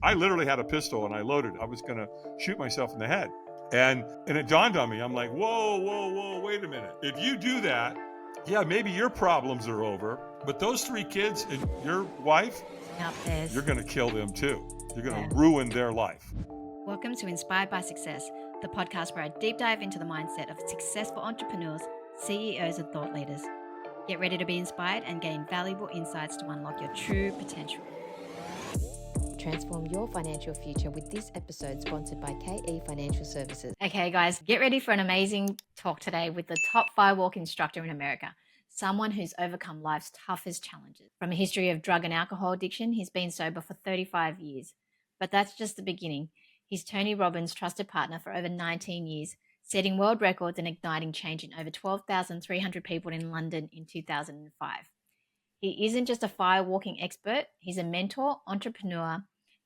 I literally had a pistol and I loaded it. I was going to shoot myself in the head. And it dawned on me. I'm like, whoa, wait a minute. If you do that, yeah, maybe your problems are over, but those 3 kids and your wife, you're going to kill them too. You're going to ruin their life. Welcome to Inspired by Success, the podcast where I deep dive into the mindset of successful entrepreneurs, CEOs, and thought leaders. Get ready to be inspired and gain valuable insights to unlock your true potential. Transform your financial future with this episode sponsored by KE Financial Services. Okay, guys, get ready for an amazing talk today with the top Firewalk instructor in America, someone who's overcome life's toughest challenges. From a history of drug and alcohol addiction, he's been sober for 35 years. But that's just the beginning. He's Tony Robbins' trusted partner for over 19 years, setting world records and igniting change in over 12,300 people in London in 2005. He isn't just a firewalking expert, he's a mentor, entrepreneur,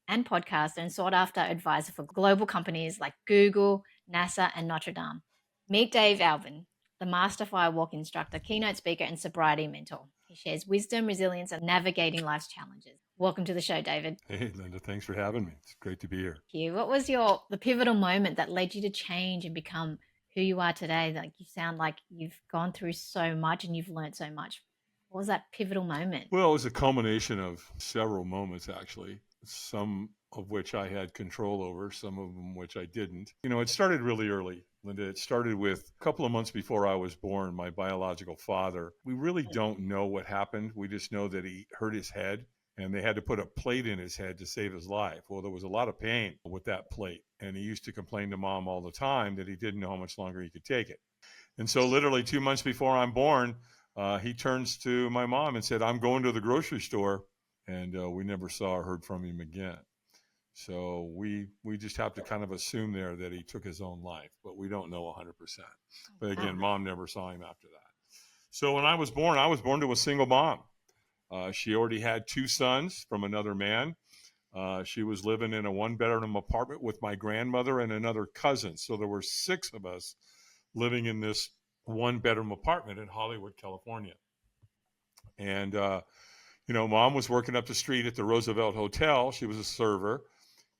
and podcaster and sought-after advisor for global companies like Google, NASA, and Notre Dame. Meet Dave Albin, the master firewalk instructor, keynote speaker, and sobriety mentor. He shares wisdom, resilience, and navigating life's challenges. Welcome to the show, David. Hey, Linda, thanks for having me. It's great to be here. Thank you. What was the pivotal moment that led you to change and become who you are today? Like, you sound like you've gone through so much and you've learned so much. What was that pivotal moment? Well, it was a culmination of several moments, actually, some of which I had control over, some of them which I didn't. You know, it started really early, Linda. It started with a couple of months before I was born, my biological father. We really don't know what happened. We just know that he hurt his head and they had to put a plate in his head to save his life. Well, there was a lot of pain with that plate. And he used to complain to mom all the time that he didn't know how much longer he could take it. And so literally 2 months before I'm born, he turns to my mom and said, "I'm going to the grocery store." And we never saw or heard from him again. So we just have to kind of assume there that he took his own life, but we don't know 100%. But again, mom never saw him after that. So when I was born to a single mom. She already had 2 sons from another man. She was living in a 1-bedroom apartment with my grandmother and another cousin. So there were 6 of us living in this 1-bedroom apartment in Hollywood, California. And, mom was working up the street at the Roosevelt Hotel. She was a server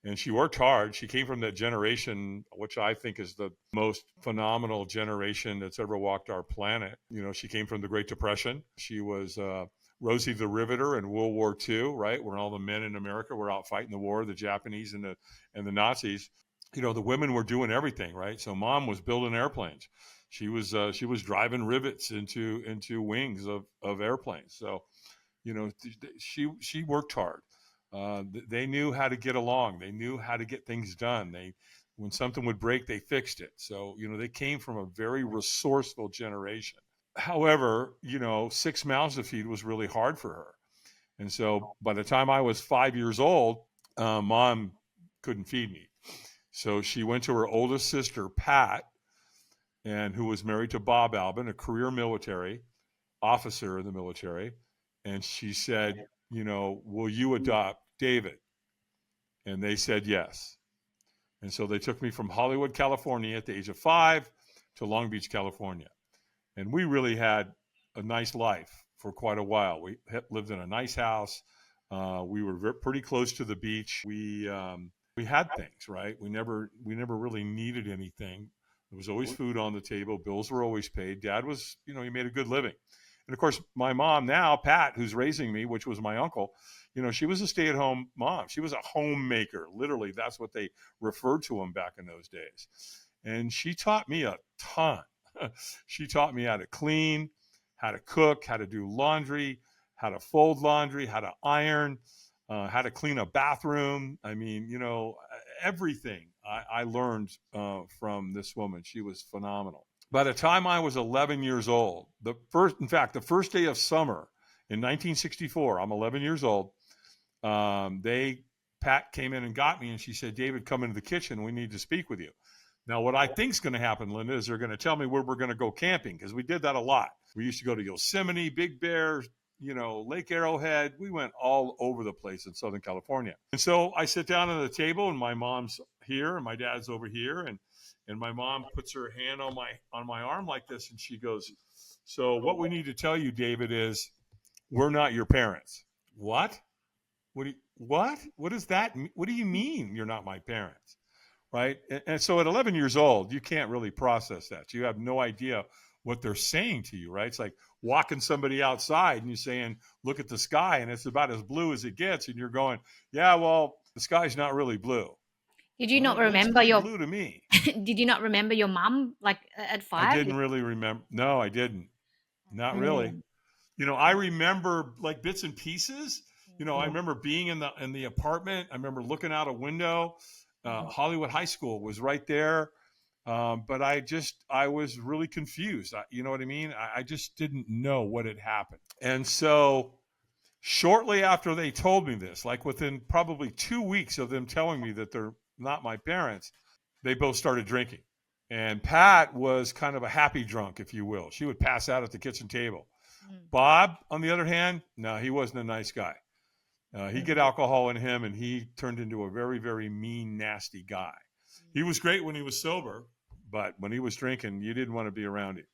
and she worked hard. She came from that generation, which I think is the most phenomenal generation that's ever walked our planet. You know, she came from the Great Depression. She was Rosie the Riveter in World War II, right? When all the men in America were out fighting the war, the Japanese and the Nazis. You know, the women were doing everything, right? So mom was building airplanes. She was driving rivets into wings of airplanes. So, you know, she worked hard. They knew how to get along. They knew how to get things done. When something would break, they fixed it. So, you know, they came from a very resourceful generation. However, 6 mouths to feed was really hard for her. And so by the time I was 5 years old, mom couldn't feed me. So she went to her oldest sister, Pat, and who was married to Bob Albin, a career military officer in the military. And she said, will you adopt David? And they said yes. And so they took me from Hollywood, California at the age of 5 to Long Beach, California. And we really had a nice life for quite a while. We lived in a nice house. We were pretty close to the beach. We had things, right? We never really needed anything. There was always food on the table. Bills were always paid. Dad was, he made a good living. And of course, my mom now, Pat, who's raising me, which was my uncle, she was a stay-at-home mom. She was a homemaker. Literally, that's what they referred to them back in those days. And she taught me a ton. She taught me how to clean, how to cook, how to do laundry, how to fold laundry, how to iron, how to clean a bathroom. I mean, everything I learned from this woman. She was phenomenal. By the time I was 11 years old, the first day of summer in 1964, I'm 11 years old. Pat came in and got me and she said, "David, come into the kitchen. We need to speak with you." Now, what I think is going to happen, Linda, is they're going to tell me where we're going to go camping, because we did that a lot. We used to go to Yosemite, Big Bear, Lake Arrowhead. We went all over the place in Southern California. And so I sit down at the table and my mom's here and my dad's over here. And my mom puts her hand on my arm like this. And she goes, "So what we need to tell you, David, is we're not your parents." What? what? What does that mean? What do you mean you're not my parents? Right. And so at 11 years old, you can't really process that. You have no idea what they're saying to you, right? It's like walking somebody outside and you're saying, look at the sky and it's about as blue as it gets. And you're going, yeah, well, the sky's not really blue. Did you Well, not it looks remember pretty your blue to me. did you not remember your mum like at I 5? didn't really remember. No, I didn't. Not really. Mm. I remember like bits and pieces. I Mm. remember being in the apartment. I remember looking out a window. Hollywood High School was right there. But I was really confused. You know what I mean? I just didn't know what had happened. And so shortly after they told me this, like within probably 2 weeks of them telling me that they're not my parents, they both started drinking. And Pat was kind of a happy drunk, if you will. She would pass out at the kitchen table. Bob, on the other hand, no, he wasn't a nice guy. He'd get alcohol in him, and he turned into a very, very mean, nasty guy. He was great when he was sober, but when he was drinking, you didn't want to be around him.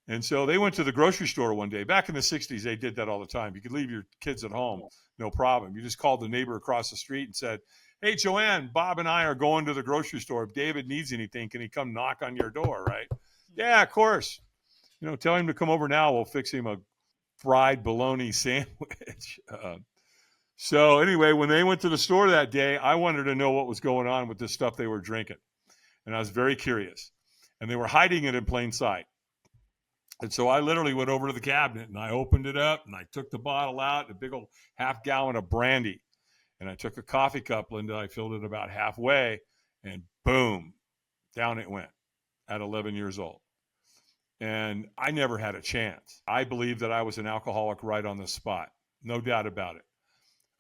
And so they went to the grocery store one day. Back in the 60s, they did that all the time. You could leave your kids at home, no problem. You just called the neighbor across the street and said, hey, Joanne, Bob and I are going to the grocery store. If David needs anything, can he come knock on your door, right? Yeah, of course. Tell him to come over now. We'll fix him a fried bologna sandwich. So anyway, when they went to the store that day, I wanted to know what was going on with this stuff they were drinking. And I was very curious. And they were hiding it in plain sight. And so I literally went over to the cabinet and I opened it up and I took the bottle out, a big old half gallon of brandy. And I took a coffee cup, Linda, I filled it about halfway and boom, down it went at 11 years old. And I never had a chance. I believed that I was an alcoholic right on the spot. No doubt about it.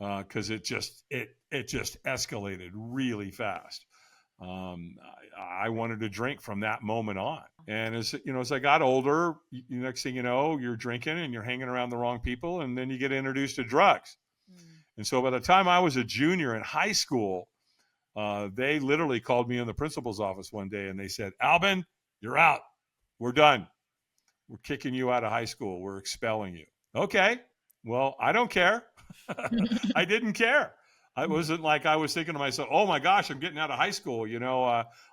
Because it just escalated really fast. I wanted to drink from that moment on. And as I got older, next thing you know, you're drinking and you're hanging around the wrong people, and then you get introduced to drugs. And so by the time I was a junior in high school, they literally called me in the principal's office one day and they said, Albin, you're out. We're done. We're kicking you out of high school. We're expelling you. Okay. Well, I don't care. I didn't care. I wasn't like I was thinking to myself, oh my gosh, I'm getting out of high school.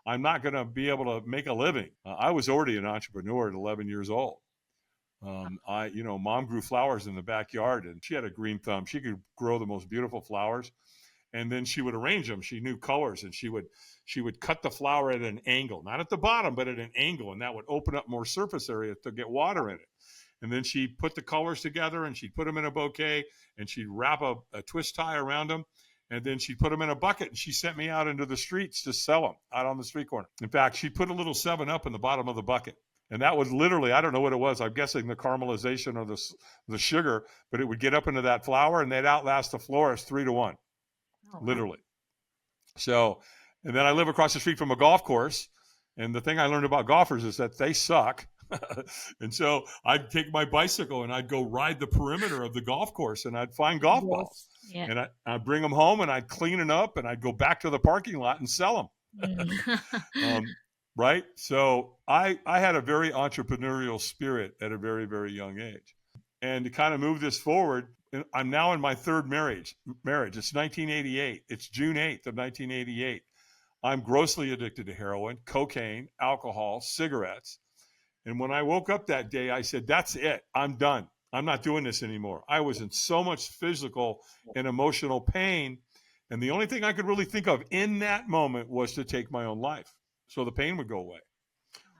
I'm not going to be able to make a living. I was already an entrepreneur at 11 years old. Mom grew flowers in the backyard and she had a green thumb. She could grow the most beautiful flowers and then she would arrange them. She knew colors and she would cut the flower at an angle, not at the bottom, but at an angle. And that would open up more surface area to get water in it. And then she'd put the colors together and she'd put them in a bouquet and she'd wrap a twist tie around them. And then she'd put them in a bucket and she sent me out into the streets to sell them out on the street corner. In fact, she put a little 7-Up in the bottom of the bucket. And that was literally, I don't know what it was. I'm guessing the caramelization or the sugar, but it would get up into that flour and they'd outlast the florist 3-1, literally. So, and then I live across the street from a golf course. And the thing I learned about golfers is that they suck. And so I'd take my bicycle and I'd go ride the perimeter of the golf course and I'd find golf balls. Yeah. And I'd bring them home and I'd clean them up and I'd go back to the parking lot and sell them. Right. So I had a very entrepreneurial spirit at a very, very young age. And to kind of move this forward, I'm now in my third marriage. It's 1988. It's June 8th of 1988. I'm grossly addicted to heroin, cocaine, alcohol, cigarettes. And when I woke up that day, I said, that's it. I'm done. I'm not doing this anymore. I was in so much physical and emotional pain. And the only thing I could really think of in that moment was to take my own life so the pain would go away.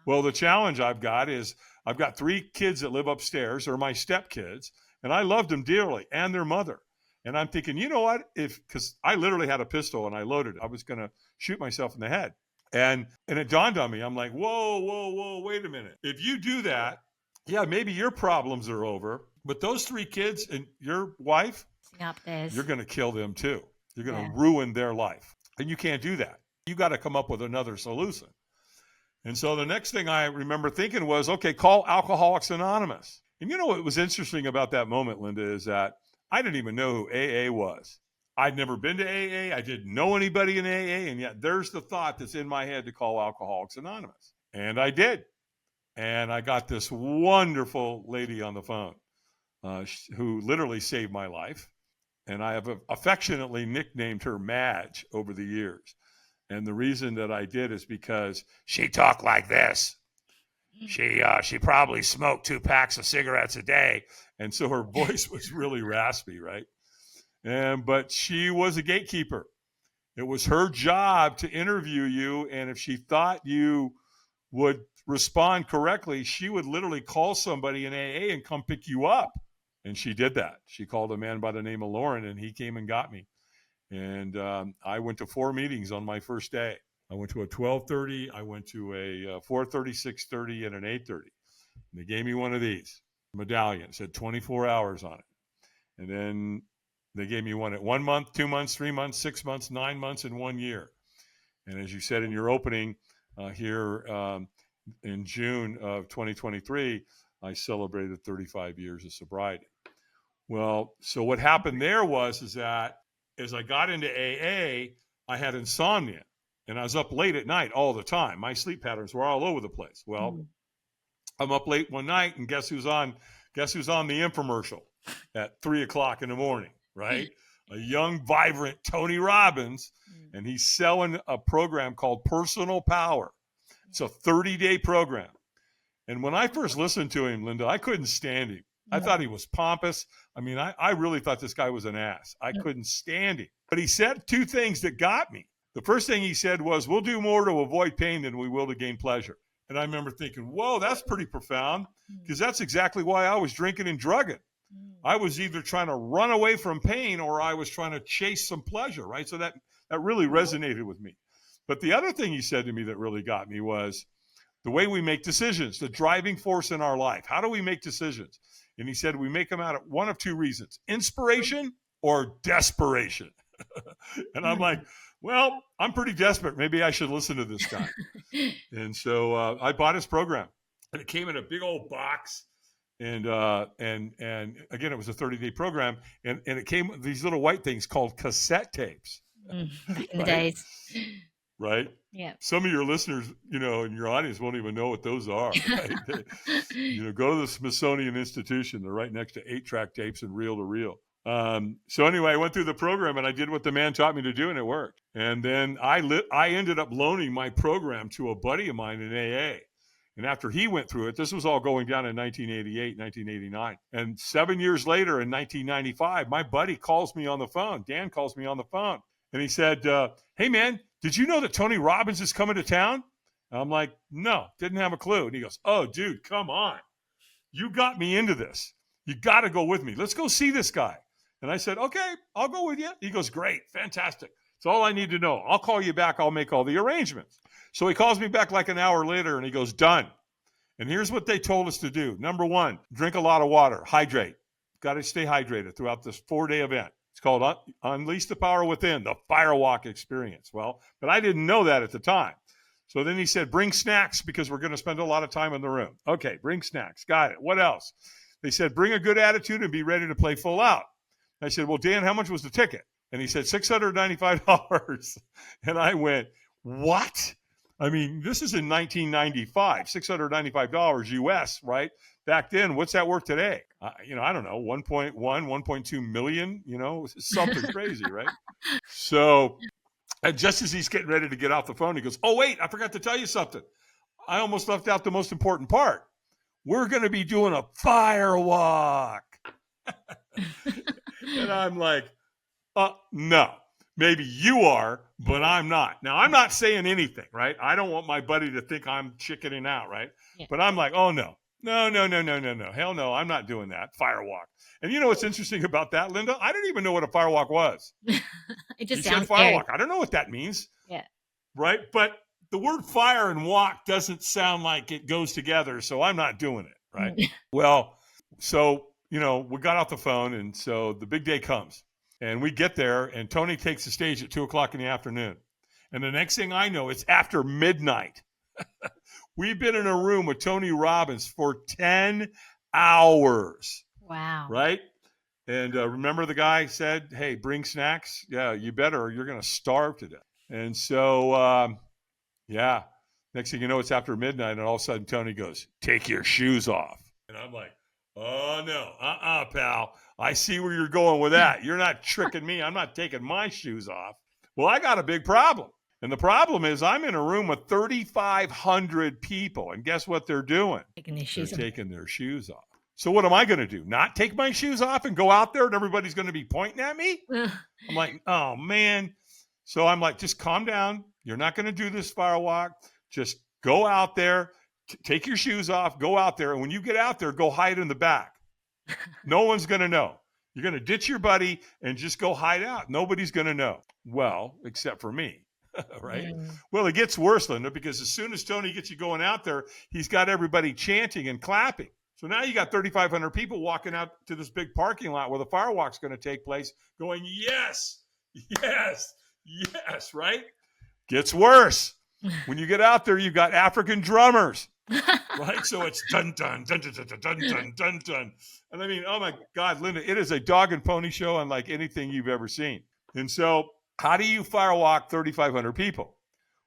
Well, the challenge I've got is I've got 3 kids that live upstairs. They're my stepkids. And I loved them dearly and their mother. And I'm thinking, you know what? Because I literally had a pistol and I loaded it. I was going to shoot myself in the head. And it dawned on me. I'm like, whoa, wait a minute. If you do that, yeah, maybe your problems are over. But those 3 kids and your wife, you're going to kill them too. You're going to ruin their life. And you can't do that. You got to come up with another solution. And so the next thing I remember thinking was, okay, call Alcoholics Anonymous. And you know what was interesting about that moment, Linda, is that I didn't even know who AA was. I'd never been to AA. I didn't know anybody in AA. And yet there's the thought that's in my head to call Alcoholics Anonymous. And I did. And I got this wonderful lady on the phone who literally saved my life. and I have affectionately nicknamed her Madge over the years. And the reason that I did is because she talked like this. She probably smoked 2 packs of cigarettes a day. And so her voice was really raspy, right? But she was a gatekeeper. It was her job to interview you. And if she thought you would respond correctly, she would literally call somebody in AA and come pick you up. And she did that. She called a man by the name of Lauren, and he came and got me. And I went to 4 meetings on my first day. I went to a 12:30, I went to a 4:30, 6:30, and an 8:30. And they gave me one of these medallions. It said 24 hours on it. And then they gave me one at 1 month, 2 months, 3 months, 6 months, 9 months, and 1 year. And as you said in your opening here in June of 2023, I celebrated 35 years of sobriety. Well, so what happened there is that as I got into AA, I had insomnia. And I was up late at night all the time. My sleep patterns were all over the place. Well, I'm up late one night, and guess who's on the infomercial at 3:00 in the morning, right? A young, vibrant Tony Robbins, and he's selling a program called Personal Power. It's a 30-day program. And when I first listened to him, Linda, I couldn't stand him. I thought he was pompous. I mean, I really thought this guy was an ass. I couldn't stand him. But he said 2 things that got me. The first thing he said was, we'll do more to avoid pain than we will to gain pleasure. And I remember thinking, whoa, that's pretty profound, because that's exactly why I was drinking and drugging. I was either trying to run away from pain or I was trying to chase some pleasure, right? So that really resonated with me. But the other thing he said to me that really got me was the way we make decisions, the driving force in our life. How do we make decisions? And he said we make them out of one of 2 reasons, inspiration or desperation. And I'm like, well, I'm pretty desperate. Maybe I should listen to this guy. And so I bought his program, and it came in a big old box. And again, it was a 30-day program, and it came with these little white things called cassette tapes. Back in the days. Right? Yeah. Some of your listeners, in your audience won't even know what those are. Right? Go to the Smithsonian Institution. They're right next to 8-track tapes and reel to reel. So anyway, I went through the program and I did what the man taught me to do, and it worked. And then I ended up loaning my program to a buddy of mine in AA. And after he went through it, this was all going down in 1988, 1989. And 7 years later in 1995, my buddy calls me on the phone. Dan calls me on the phone. And he said, hey, man, did you know that Tony Robbins is coming to town? And I'm like, no, didn't have a clue. And he goes, oh, dude, come on. You got me into this. You got to go with me. Let's go see this guy. And I said, okay, I'll go with you. He goes, great, fantastic. It's all I need to know. I'll call you back. I'll make all the arrangements. So he calls me back like an hour later, and he goes, done. And here's what they told us to do. Number 1, drink a lot of water, hydrate. Got to stay hydrated throughout this 4-day event. It's called Unleash the Power Within, the Firewalk Experience. Well, but I didn't know that at the time. So then he said, bring snacks because we're going to spend a lot of time in the room. Okay, bring snacks. Got it. What else? They said, bring a good attitude and be ready to play full out. I said, well, Dan, how much was the ticket? And he said, $695. And I went, what? I mean, this is in 1995, $695 US, right? Back then, what's that worth today? I don't know, 1.1, 1.2 million, something crazy, right? So, and just as he's getting ready to get off the phone, he goes, oh, wait, I forgot to tell you something. I almost left out the most important part. We're going to be doing a firewalk. And I'm like, no, maybe you are, but I'm not. Now, I'm not saying anything, right? I don't want my buddy to think I'm chickening out, right? Yeah. But I'm like, oh, no. No. Hell no, I'm not doing that. Firewalk. And you know what's interesting about that, Linda? I didn't even know what a firewalk was. It just he sounds said firewalk. scary. I don't know what that means. Yeah. Right? But the word fire and walk doesn't sound like it goes together, so I'm not doing it, right? Well, so, we got off the phone, and so the big day comes. And we get there, and Tony takes the stage at 2:00 in the afternoon. And the next thing I know, it's after midnight. We've been in a room with Tony Robbins for 10 hours. Wow. Right? And remember the guy said, hey, bring snacks? Yeah, you better, or you're going to starve to death. And so, next thing you know, it's after midnight, and all of a sudden Tony goes, take your shoes off. And I'm like, Oh, no. Pal. I see where you're going with that. You're not tricking me. I'm not taking my shoes off. Well, I got a big problem. And the problem is I'm in a room with 3,500 people. And guess what they're doing? They're taking their shoes off. So what am I going to do? Not take my shoes off and go out there and everybody's going to be pointing at me? I'm like, oh, man. So I'm like, just calm down. You're not going to do this firewalk. Just go out there, take your shoes off, go out there. And when you get out there, go hide in the back. No one's going to know. You're going to ditch your buddy and just go hide out. Nobody's going to know. Well, except for me. Right? Well, it gets worse, Linda, because as soon as Tony gets you going out there, he's got everybody chanting and clapping. So now you got 3,500 people walking out to this big parking lot where the firewalk's going to take place going, yes, yes, yes, right? Gets worse. When you get out there, you've got African drummers, right? So it's dun, dun, dun, dun, dun, dun, dun, dun, dun. And I mean, oh my God, Linda, it is a dog and pony show unlike anything you've ever seen. And so how do you firewalk 3,500 people?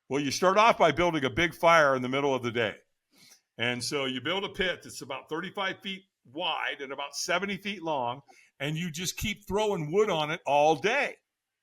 Well, you start off by building a big fire in the middle of the day. And so you build a pit that's about 35 feet wide and about 70 feet long, and you just keep throwing wood on it all day.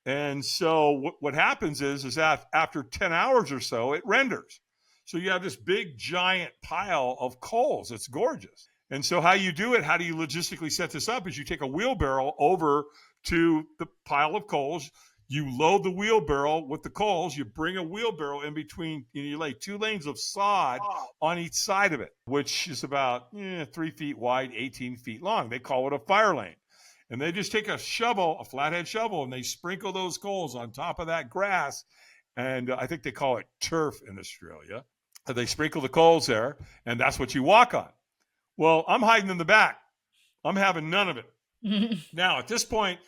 And so what happens is that after 10 hours or so, it renders. So you have this big, giant pile of coals. It's gorgeous. And so how you do it, how do you logistically set this up is you take a wheelbarrow over to the pile of coals. You load the wheelbarrow with the coals. You bring a wheelbarrow in between, and you lay 2 lanes of sod on each side of it, which is about 3 feet wide, 18 feet long. They call it a fire lane. And they just take a shovel, a flathead shovel, and they sprinkle those coals on top of that grass. And I think they call it turf in Australia. And they sprinkle the coals there, and that's what you walk on. Well, I'm hiding in the back. I'm having none of it. Now, at this point,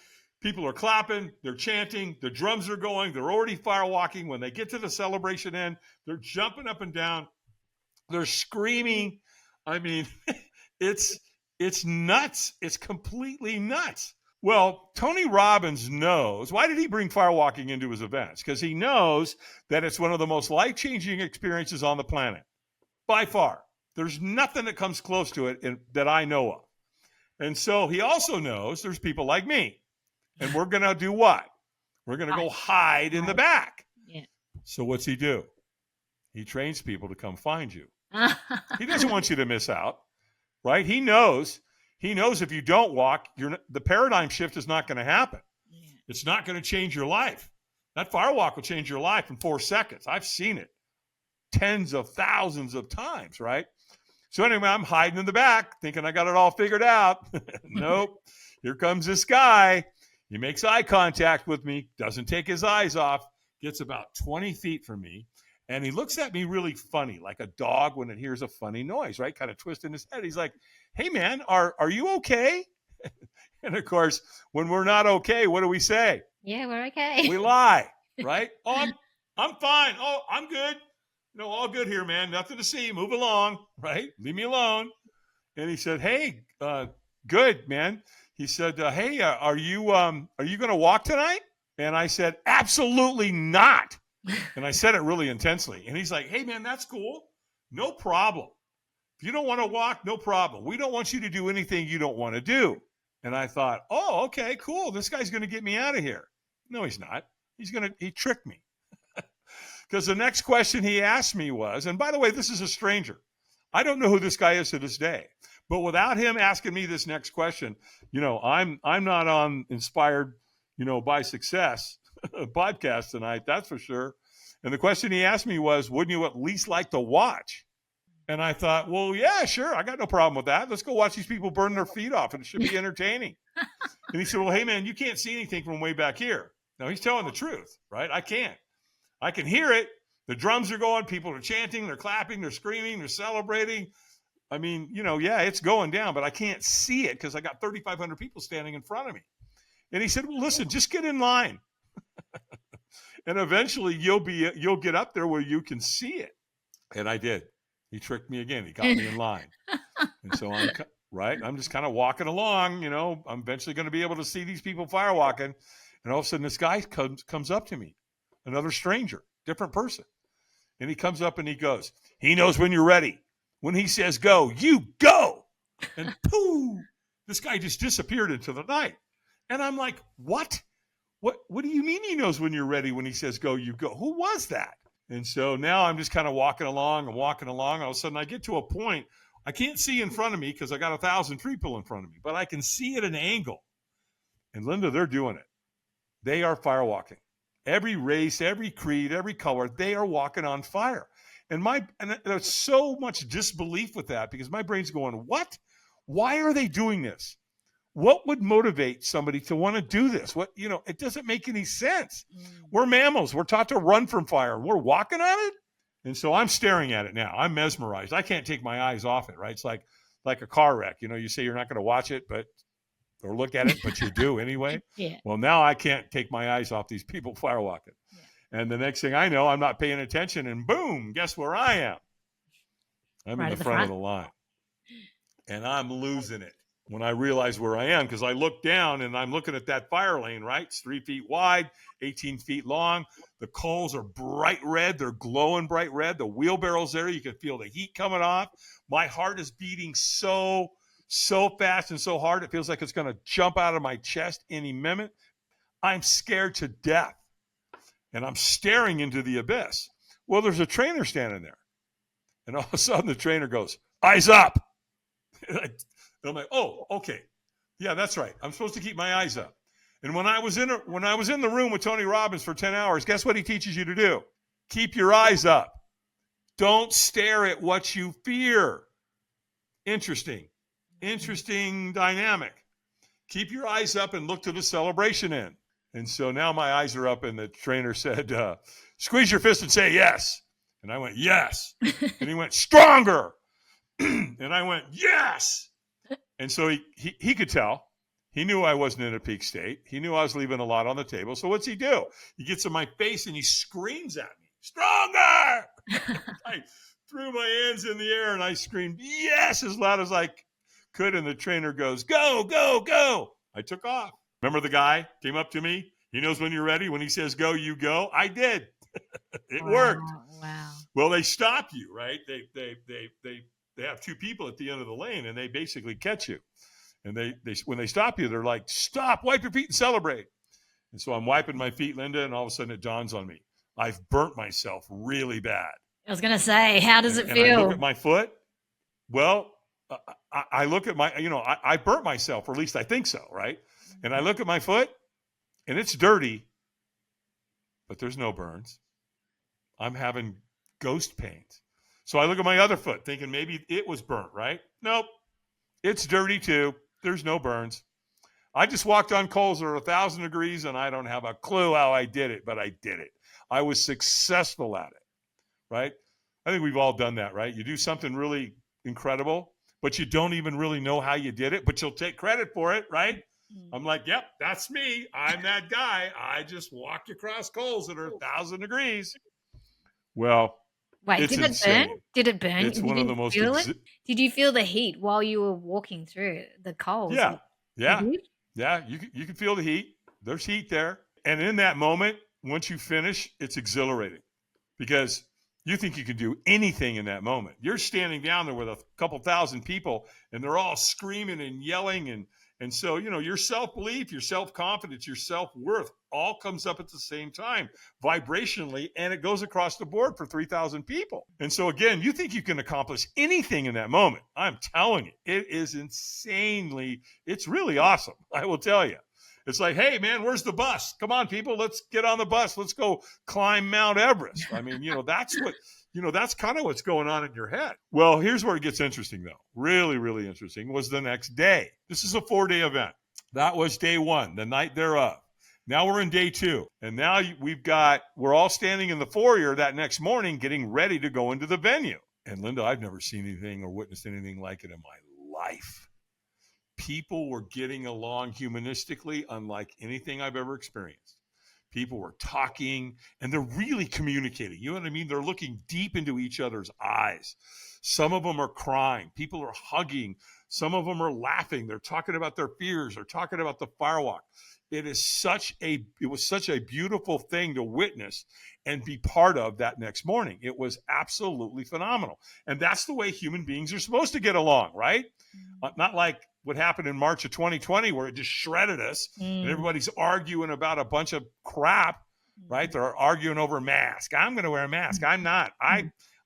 people are clapping, they're chanting, the drums are going, they're already firewalking. When they get to the celebration end, they're jumping up and down, they're screaming. I mean, it's nuts. It's completely nuts. Well, Tony Robbins knows. Why did he bring firewalking into his events? Because he knows that it's one of the most life-changing experiences on the planet, by far. There's nothing that comes close to it that I know of. And so he also knows there's people like me. And we're going to do what? We're going to go hide in the back. Yeah. So what's he do? He trains people to come find you. He doesn't want you to miss out, right? He knows if you don't walk, the paradigm shift is not going to happen. Yeah. It's not going to change your life. That firewalk will change your life in 4 seconds. I've seen it tens of thousands of times, right? So anyway, I'm hiding in the back thinking I got it all figured out. Nope. Here comes this guy. He makes eye contact with me, doesn't take his eyes off, gets about 20 feet from me, and he looks at me really funny, like a dog when it hears a funny noise, right? Kind of twisting his head. He's like, hey, man, are you okay? And, of course, when we're not okay, what do we say? Yeah, we're okay. We lie, right? Oh, I'm fine. Oh, I'm good. No, all good here, man. Nothing to see. Move along, right? Leave me alone. And he said, hey, good, man. He said, hey, are you going to walk tonight? And I said, absolutely not. And I said it really intensely. And he's like, hey, man, that's cool. No problem. If you don't want to walk, no problem. We don't want you to do anything you don't want to do. And I thought, oh, okay, cool. This guy's going to get me out of here. No, he's not. He tricked me. Because the next question he asked me was, and by the way, this is a stranger. I don't know who this guy is to this day. But without him asking me this next question, I'm not on Inspired, by Success podcast tonight, that's for sure. And the question he asked me was, wouldn't you at least like to watch? And I thought, well, yeah, sure. I got no problem with that. Let's go watch these people burn their feet off, and it should be entertaining. And he said, well, hey, man, you can't see anything from way back here. Now, he's telling the truth, right? I can't. I can hear it. The drums are going. People are chanting. They're clapping. They're screaming. They're celebrating. I mean, yeah, it's going down, but I can't see it because I got 3,500 people standing in front of me. And he said, well, listen, just get in line. And eventually you'll get up there where you can see it. And I did. He tricked me again. He got me in line. And so I'm just kind of walking along, I'm eventually going to be able to see these people firewalking. And all of a sudden this guy comes up to me, another stranger, different person. And he comes up and he goes, he knows when you're ready. When he says go, you go. And pooh, this guy just disappeared into the night. And I'm like, what? What do you mean he knows when you're ready when he says go, you go? Who was that? And so now I'm just kind of walking along. All of a sudden I get to a point I can't see in front of me because I got 1,000 people in front of me, but I can see at an angle. And Linda, they're doing it. They are firewalking. Every race, every creed, every color, they are walking on fire. And there's so much disbelief with that because my brain's going, what? Why are they doing this? What would motivate somebody to want to do this? It doesn't make any sense. We're mammals. We're taught to run from fire. We're walking on it. And so I'm staring at it now. I'm mesmerized. I can't take my eyes off it, right? It's like a car wreck. You say you're not going to watch it, or look at it, but you do anyway. Yeah. Well, now I can't take my eyes off these people firewalking. Yeah. And the next thing I know, I'm not paying attention, and boom, guess where I am? I'm right in the front of the line. And I'm losing it when I realize where I am, because I look down and I'm looking at that fire lane, right? It's 3 feet wide, 18 feet long. The coals are bright red. They're glowing bright red. The wheelbarrow's there. You can feel the heat coming off. My heart is beating so fast and so hard, it feels like it's going to jump out of my chest any minute. I'm scared to death. And I'm staring into the abyss. Well, there's a trainer standing there. And all of a sudden, the trainer goes, eyes up. And I'm like, oh, okay. Yeah, that's right. I'm supposed to keep my eyes up. And when I was in the room with Tony Robbins for 10 hours, guess what he teaches you to do? Keep your eyes up. Don't stare at what you fear. Interesting dynamic. Keep your eyes up and look to the celebration end. And so now my eyes are up, and the trainer said, squeeze your fist and say yes. And I went, yes. And he went, stronger. And I went, yes. And so he could tell. He knew I wasn't in a peak state. He knew I was leaving a lot on the table. So what's he do? He gets in my face and he screams at me, stronger. I threw my hands in the air and I screamed, yes, as loud as I could. And the trainer goes, go, go, go. I took off. Remember the guy came up to me? He knows when you're ready. When he says go, you go. I did. It worked. Wow. Well, they stop you, right? They have two people at the end of the lane, and they basically catch you. And they when they stop you, they're like, stop, wipe your feet and celebrate. And so I'm wiping my feet, Linda, and all of a sudden it dawns on me. I've burnt myself really bad. I was going to say, how does it feel? And I look at my foot. Well, I look at my, I burnt myself, or at least I think so, right? And I look at my foot, and it's dirty, but there's no burns. I'm having ghost pains. So I look at my other foot, thinking maybe it was burnt, right? Nope. It's dirty too. There's no burns. I just walked on coals that are 1,000 degrees, and I don't have a clue how I did it, but I did it. I was successful at it, right? I think we've all done that, right? You do something really incredible, but you don't even really know how you did it, but you'll take credit for it, right? I'm like, yep, that's me. I'm that guy. I just walked across coals that are 1,000 degrees. Well, wait, did it burn? Did it burn? It's one of the most. Did you feel the heat while you were walking through the coals? Yeah. You can feel the heat. There's heat there, and in that moment, once you finish, it's exhilarating because you think you can do anything in that moment. You're standing down there with a couple thousand people, and they're all screaming and yelling, and so your self-belief, your self-confidence, your self-worth all comes up at the same time vibrationally, and it goes across the board for 3,000 people. And so again, you think you can accomplish anything in that moment. I'm telling you, it is it's really awesome. I will tell you. It's like, hey man, where's the bus? Come on people, let's get on the bus. Let's go climb Mount Everest. I mean, that's what, that's kind of what's going on in your head. Well, here's where it gets interesting though. Really, really interesting was the next day. This is a 4-day event. That was day 1, the night thereof. Now we're in day 2. And now we're all standing in the foyer that next morning getting ready to go into the venue. And Linda, I've never seen anything or witnessed anything like it in my life. People were getting along humanistically unlike anything I've ever experienced. People were talking, and they're really communicating. You know what I mean? They're looking deep into each other's eyes. Some of them are crying. People are hugging. Some of them are laughing. They're talking about their fears. They're talking about the Firewalk. It was such a beautiful thing to witness and be part of that next morning. It was absolutely phenomenal. And that's the way human beings are supposed to get along, right? Not like what happened in March of 2020 where it just shredded us and everybody's arguing about a bunch of crap, right? They're arguing over a mask. I'm going to wear a mask. I'm not.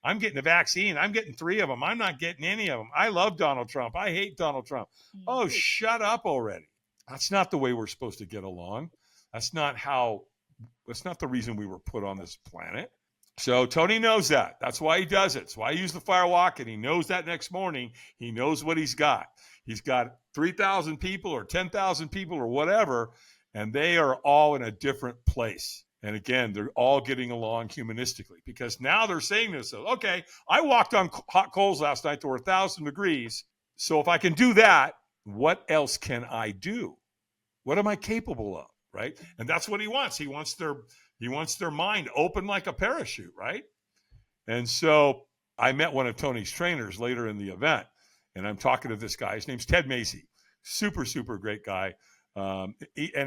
I'm getting a vaccine. I'm getting 3 of them. I'm not getting any of them. I love Donald Trump. I hate Donald Trump. Oh, shut up already. That's not the way we're supposed to get along. That's not the reason we were put on this planet. So Tony knows that. That's why he does it. That's why he used the Firewalk, and he knows that next morning, he knows what he's got. He's got 3,000 people or 10,000 people or whatever, and they are all in a different place. And again, they're all getting along humanistically because now they're saying to themselves, okay, I walked on hot coals last night that were 1,000 degrees. So if I can do that, what else can I do? What am I capable of? Right. And that's what he wants. He wants their mind open like a parachute. Right. And so I met one of Tony's trainers later in the event, and I'm talking to this guy. His name's Ted Macy. Super, super great guy. And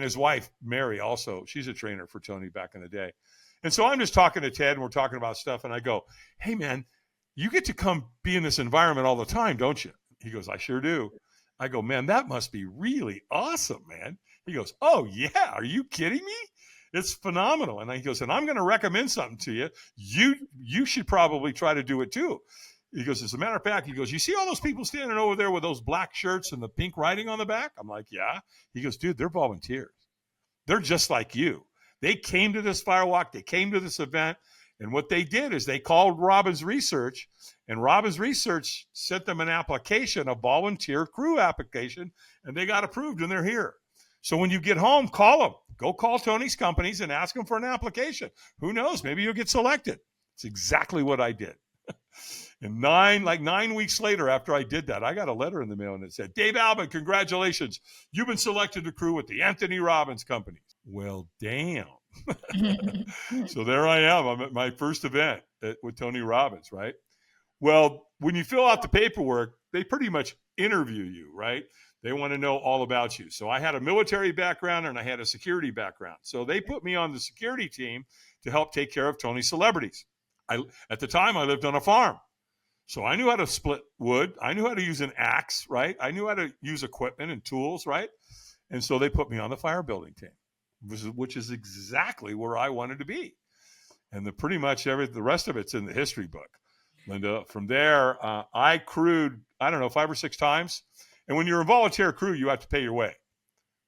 his wife, Mary, also, she's a trainer for Tony back in the day. And so I'm just talking to Ted, and we're talking about stuff. And I go, hey, man, you get to come be in this environment all the time, don't you? He goes, I sure do. I go, man, that must be really awesome, man. He goes, oh, yeah. Are you kidding me? It's phenomenal. And he goes, and I'm going to recommend something to you. You should probably try to do it too. He goes, as a matter of fact, he goes, you see all those people standing over there with those black shirts and the pink writing on the back? I'm like, yeah. He goes, dude, they're volunteers. They're just like you. They came to this Firewalk. They came to this event. And what they did is they called Robbins Research, and Robbins Research sent them an application, a volunteer crew application, and they got approved, and they're here. So when you get home, call them. Go call Tony's companies and ask them for an application. Who knows? Maybe you'll get selected. It's exactly what I did. And 9 weeks later, after I did that, I got a letter in the mail and it said, Dave Albin, congratulations. You've been selected to crew with the Anthony Robbins Company. Well, damn. So there I am. I'm at my first event with Tony Robbins, right? Well, when you fill out the paperwork, they pretty much interview you, right? They want to know all about you. So I had a military background and I had a security background. So they put me on the security team to help take care of Tony's celebrities. At the time, I lived on a farm. So I knew how to split wood. I knew how to use an axe, right? I knew how to use equipment and tools, right? And so they put me on the fire building team, which is exactly where I wanted to be. And pretty much the rest of it's in the history book, Linda. From there, I crewed, 5 or 6 times. And when you're a volunteer crew, you have to pay your way,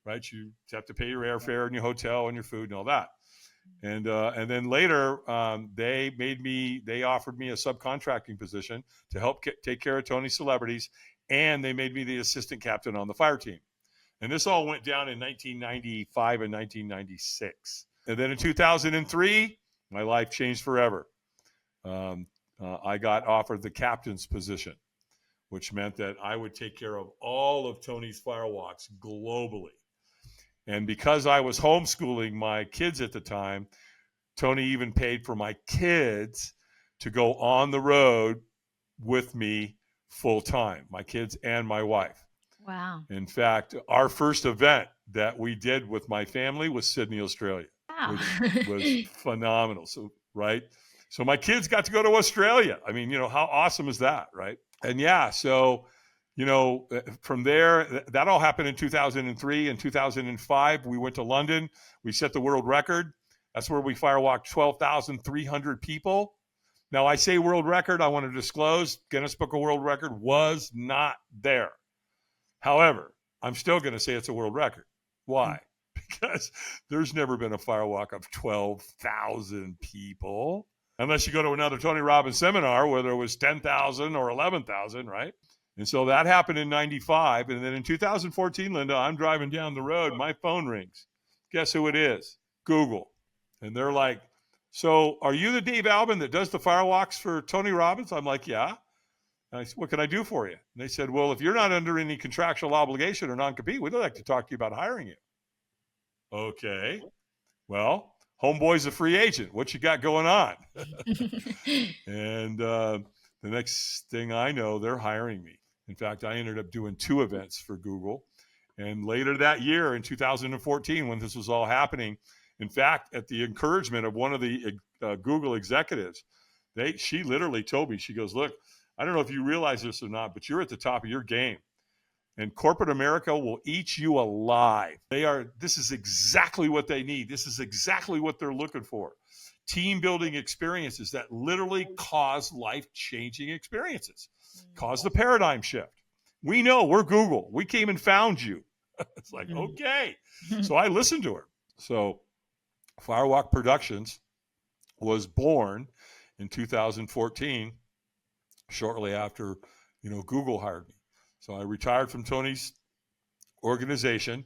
right? You have to pay your airfare and your hotel and your food and all that. And then later, they offered me a subcontracting position to help take care of Tony's celebrities, and they made me the assistant captain on the fire team. And this all went down in 1995 and 1996. And then in 2003, my life changed forever. I got offered the captain's position, which meant that I would take care of all of Tony's firewalks globally. And because I was homeschooling my kids at the time, Tony even paid for my kids to go on the road with me full time, my kids and my wife. Wow. In fact, our first event that we did with my family was Sydney, Australia, Wow. which was phenomenal. So, right. So my kids got to go to Australia. I mean, how awesome is that, right? And yeah, so from there, that all happened in 2003. In 2005, we went to London. We set the world record. That's where we firewalked 12,300 people. Now, I say world record. I want to disclose Guinness Book of World Record was not there. However, I'm still going to say it's a world record. Why? Because there's never been a firewalk of 12,000 people, unless you go to another Tony Robbins seminar where there was 10,000 or 11,000, right? And so that happened in 95. And then in 2014, Linda, I'm driving down the road. My phone rings. Guess who it is? Google. And they're like, so are you the Dave Albin that does the firewalks for Tony Robbins? I'm like, yeah. And I said, what can I do for you? And they said, well, if you're not under any contractual obligation or non-compete, we'd like to talk to you about hiring you. Okay. Well, homeboy's a free agent. What you got going on? And the next thing I know, they're hiring me. In fact, I ended up doing 2 events for Google. And later that year in 2014, when this was all happening, in fact, at the encouragement of one of the Google executives, she literally told me, she goes, look, I don't know if you realize this or not, but you're at the top of your game. And corporate America will eat you alive. This is exactly what they need. This is exactly what they're looking for. Team building experiences that literally cause life-changing experiences, cause the paradigm shift. We know, we're Google. We came and found you. It's like, okay. So I listened to her. So Firewalk Productions was born in 2014, shortly after, Google hired me. So I retired from Tony's organization.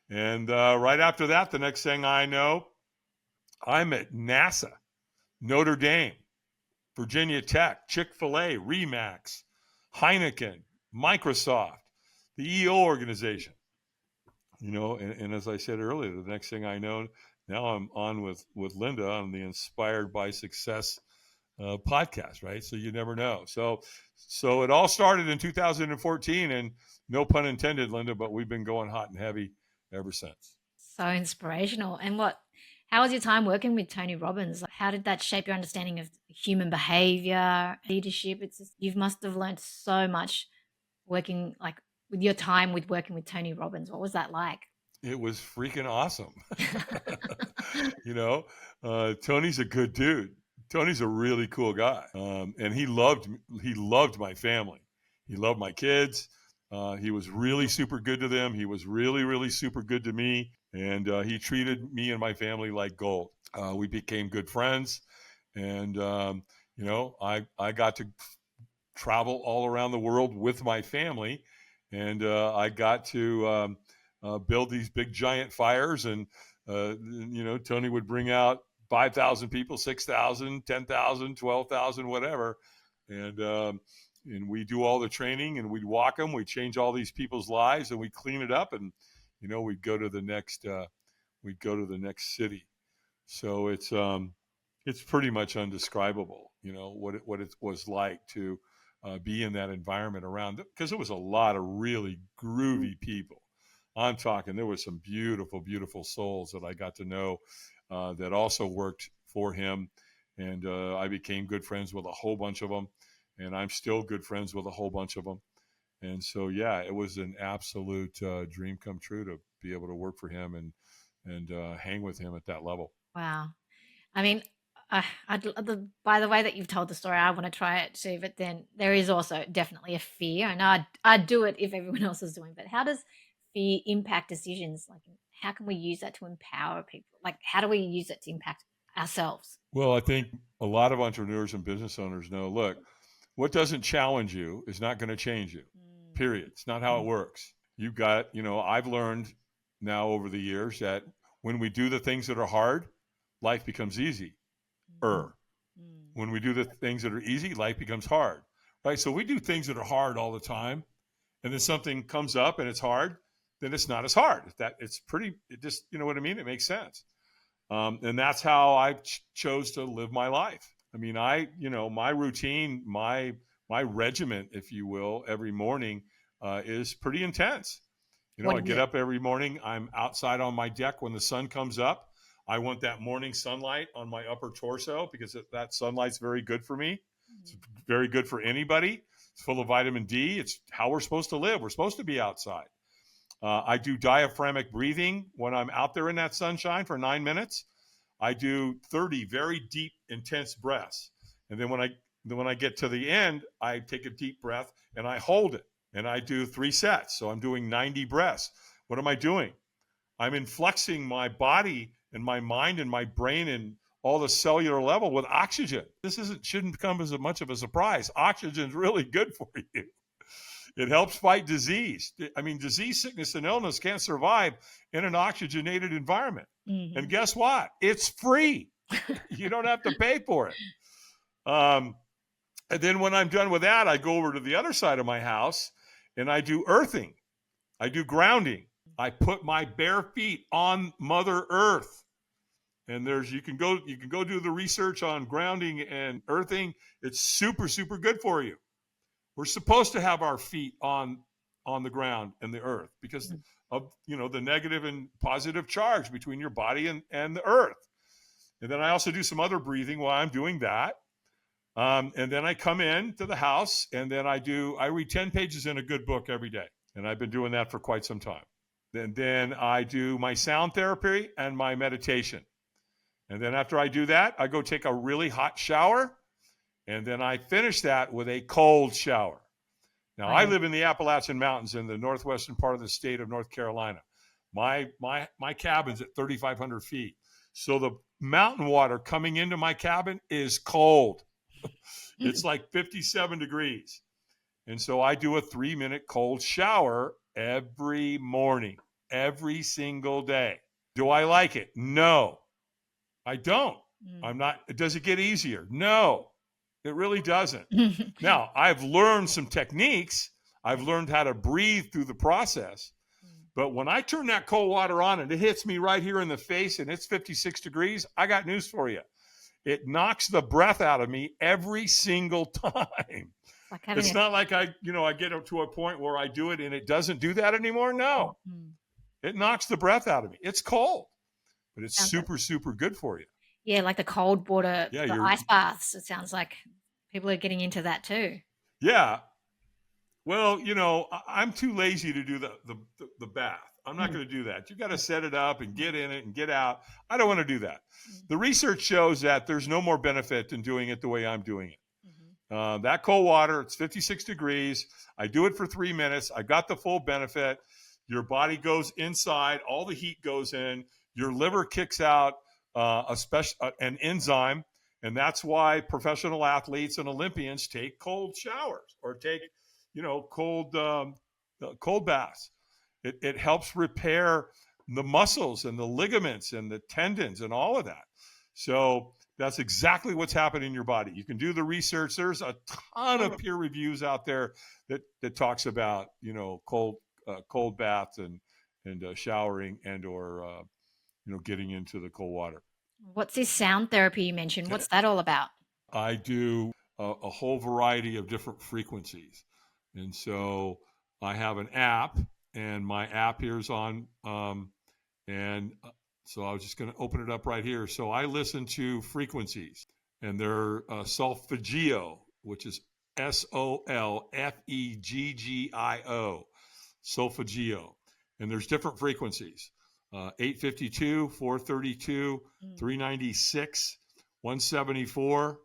And right after that, the next thing I know, I'm at NASA, Notre Dame, Virginia Tech, Chick-fil-A, Remax, Heineken, Microsoft, the EO organization. And as I said earlier, the next thing I know, now I'm on with Linda on the Inspired by Success podcast, right? So you never know. So it all started in 2014, and no pun intended, Linda, but we've been going hot and heavy ever since. So inspirational. And how was your time working with Tony Robbins? How did that shape your understanding of human behavior, leadership? You must have learned so much working with your time with working with Tony Robbins. What was that like? It was freaking awesome. Tony's a good dude. Tony's a really cool guy. And he loved my family. He loved my kids. He was really super good to them. He was really, really super good to me. And he treated me and my family like gold. We became good friends. And, I got to travel all around the world with my family. And I got to build these big giant fires. And, Tony would bring out 5,000 people, 6,000, 10,000, 12,000, whatever. And we do all the training, and we'd walk them. We change all these people's lives, and we clean it up. And, we'd go to the next city. So it's pretty much undescribable, what it was like to be in that environment around, because there was a lot of really groovy people. I'm talking, there were some beautiful, beautiful souls that I got to know that also worked for him. And I became good friends with a whole bunch of them. And I'm still good friends with a whole bunch of them. And so, yeah, it was an absolute dream come true to be able to work for him and hang with him at that level. Wow. I mean, by the way that you've told the story, I want to try it too. But then there is also definitely a fear. I know I'd do it if everyone else is doing. But how does fear impact decisions? How can we use that to empower people? How do we use it to impact ourselves? Well, I think a lot of entrepreneurs and business owners know, look, what doesn't challenge you is not going to change you, period. It's not how it works. You've got, I've learned now over the years that when we do the things that are hard, life becomes easy. When we do the things that are easy, life becomes hard, right? So we do things that are hard all the time, and then something comes up and it's hard, then it's not as hard. It just, you know what I mean? It makes sense. And that's how I chose to live my life. I mean, my routine, my regiment, if you will, every morning is pretty intense. I get up every morning. I'm outside on my deck when the sun comes up. I want that morning sunlight on my upper torso because that sunlight's very good for me. It's very good for anybody. It's full of vitamin D. It's how we're supposed to live. We're supposed to be outside. I do diaphragmatic breathing when I'm out there in that sunshine for 9 minutes. I do 30 very deep, intense breaths. And then when I get to the end, I take a deep breath and I hold it. And I do 3 sets. So I'm doing 90 breaths. What am I doing? I'm influxing my body and my mind and my brain and all the cellular level with oxygen. Shouldn't come as much of a surprise. Oxygen is really good for you. It helps fight disease. I mean, disease, sickness, and illness can't survive in an oxygenated environment. Mm-hmm. And guess what? It's free. You don't have to pay for it. And then when I'm done with that, I go over to the other side of my house and I do earthing. I do grounding. I put my bare feet on Mother Earth. And you can go do the research on grounding and earthing. It's super, super good for you. We're supposed to have our feet on the ground and the earth because of, the negative and positive charge between your body and the earth. And then I also do some other breathing while I'm doing that. And then I come in to the house and then I read 10 pages in a good book every day. And I've been doing that for quite some time. And then I do my sound therapy and my meditation. And then after I do that, I go take a really hot shower. And then I finish that with a cold shower. Now, I live in the Appalachian Mountains in the northwestern part of the state of North Carolina. My cabin's at 3,500 feet. So the mountain water coming into my cabin is cold. It's like 57 degrees. And so I do a 3-minute cold shower every morning, every single day. Do I like it? No, I don't. I'm not. Does it get easier? No, it really doesn't. Now, I've learned some techniques. I've learned how to breathe through the process. But when I turn that cold water on and it hits me right here in the face and it's 56 degrees, I got news for you. It knocks the breath out of me every single time. It's not like I get up to a point where I do it and it doesn't do that anymore. No, it knocks the breath out of me. It's cold, but it's super good for you. Yeah, like the cold water, the ice baths. It sounds like people are getting into that too. Yeah. Well, I'm too lazy to do the bath. I'm not going to do that. You got to set it up and get in it and get out. I don't want to do that. The research shows that there's no more benefit in doing it the way I'm doing it. That cold water, it's 56 degrees. I do it for 3 minutes. I got the full benefit. Your body goes inside. All the heat goes in. Your liver kicks out an enzyme. And that's why professional athletes and Olympians take cold showers or take, cold baths. It helps repair the muscles and the ligaments and the tendons and all of that. So that's exactly what's happening in your body. You can do the research. There's a ton of peer reviews out there that talks about, cold baths and showering and or getting into the cold water. What's this sound therapy you mentioned? What's that all about? I do a whole variety of different frequencies. And so I have an app, and my app here is on, so I was just going to open it up right here. So I listen to frequencies, and they're solfeggio, which is SOLFEGGIO, solfeggio. And there's different frequencies, 852, 432, 396, 174,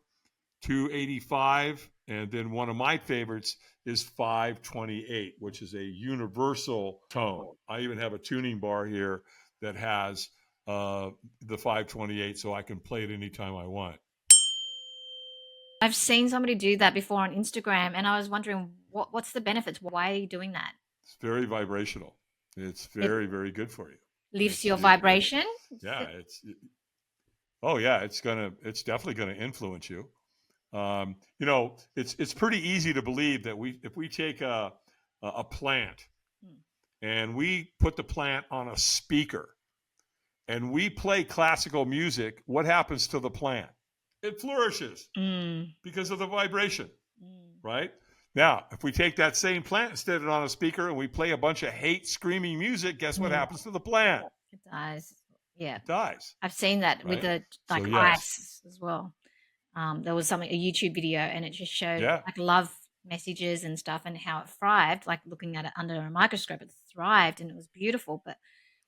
285, and then one of my favorites is 528, which is a universal tone. I even have a tuning bar here that has the 528, so I can play it anytime I want. I've seen somebody do that before on Instagram, and I was wondering what's the benefits? Why are you doing that? It's very vibrational. It's very, very good for you. Lifts your vibration? Yeah, it's definitely gonna influence you. It's pretty easy to believe that if we take a plant and we put the plant on a speaker and we play classical music, what happens to the plant? It flourishes because of the vibration, right? Now, if we take that same plant and set it on a speaker and we play a bunch of hate screaming music, guess what happens to the plant? It dies. Yeah. It dies. I've seen that with the ice as well. There was a YouTube video, and it just showed like love messages and stuff and how it thrived, like looking at it under a microscope, it thrived and it was beautiful. But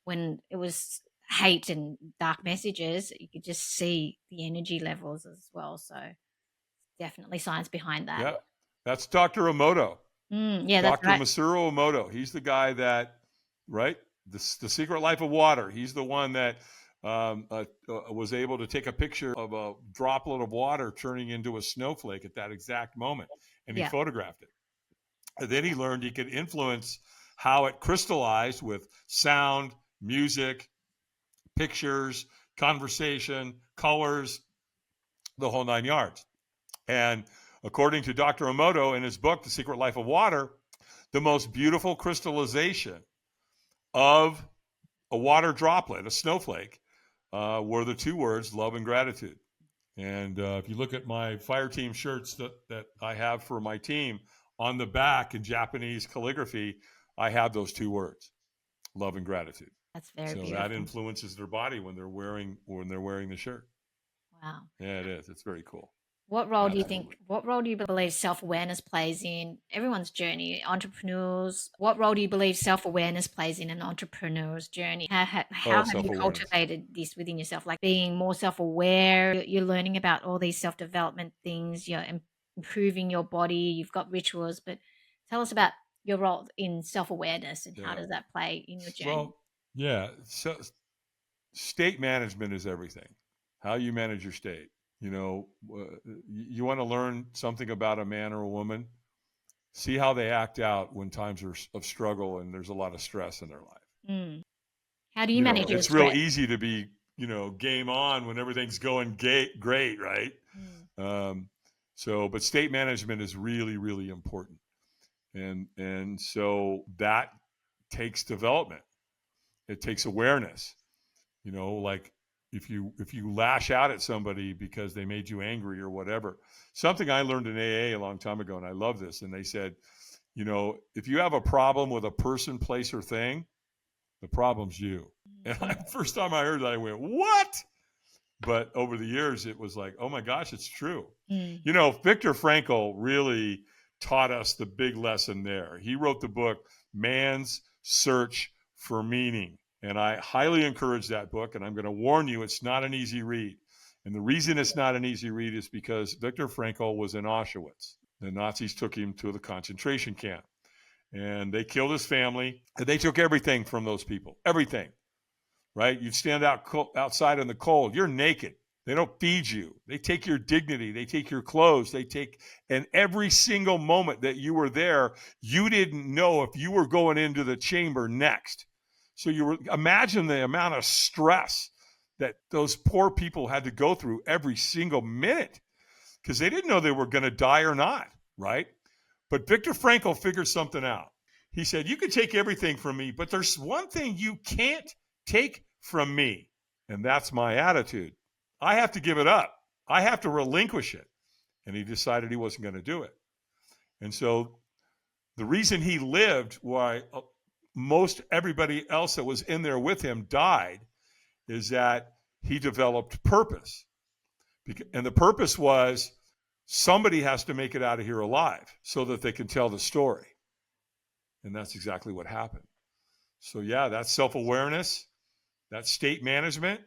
when it was hate and dark messages, you could just see the energy levels as well. So definitely science behind that. Yeah. That's Dr. Emoto. That's Dr. right. Masaru Emoto. He's the guy that, right? The Secret Life of Water. He's the one that was able to take a picture of a droplet of water turning into a snowflake at that exact moment. And he photographed it. And then he learned he could influence how it crystallized with sound, music, pictures, conversation, colors, the whole 9 yards. And according to Dr. Emoto in his book, The Secret Life of Water, the most beautiful crystallization of a water droplet, a snowflake, were the two words, love and gratitude. And if you look at my fire team shirts that I have for my team, on the back in Japanese calligraphy, I have those two words, love and gratitude. That's very So beautiful. that influences their body when they're wearing the shirt. Wow. Yeah, it is. It's very cool. What role do you Absolutely. think, what role do you believe self-awareness plays in everyone's journey, entrepreneurs? What role do you believe self-awareness plays in an entrepreneur's journey? How have you Self-awareness. cultivated this within yourself? Like being more self-aware, you're learning about all these self-development things, you're improving your body, you've got rituals, but tell us about your role in self-awareness and how Yeah. does that play in your journey? Well, yeah. So state management is everything. How you manage your state. You know, you want to learn something about a man or a woman, see how they act out when times are of struggle and there's a lot of stress in their life. Mm. How do you manage your It's real stress? easy to be, game on when everything's going great, right? But state management is really, really important. And so that takes development. It takes awareness. Like if you lash out at somebody because they made you angry or whatever. Something I learned in AA a long time ago, and I love this, and they said, if you have a problem with a person, place, or thing, the problem's you. And first time I heard that, I went, what? But over the years, it was like, oh my gosh, it's true. Viktor Frankl really taught us the big lesson there. He wrote the book, Man's Search for Meaning. And I highly encourage that book. And I'm going to warn you, it's not an easy read. And the reason it's not an easy read is because Viktor Frankl was in Auschwitz. The Nazis took him to the concentration camp. And they killed his family. And they took everything from those people. Everything. Right? You stand outside in the cold. You're naked. They don't feed you. They take your dignity. They take your clothes. And every single moment that you were there, you didn't know if you were going into the chamber next. So imagine the amount of stress that those poor people had to go through every single minute because they didn't know they were going to die or not, right? But Viktor Frankl figured something out. He said, you can take everything from me, but there's one thing you can't take from me, and that's my attitude. I have to give it up. I have to relinquish it. And he decided he wasn't going to do it. And so the reason he lived, why most everybody else that was in there with him died, is that he developed purpose. And the purpose was somebody has to make it out of here alive so that they can tell the story. And that's exactly what happened. So yeah, that's self-awareness, that's state management.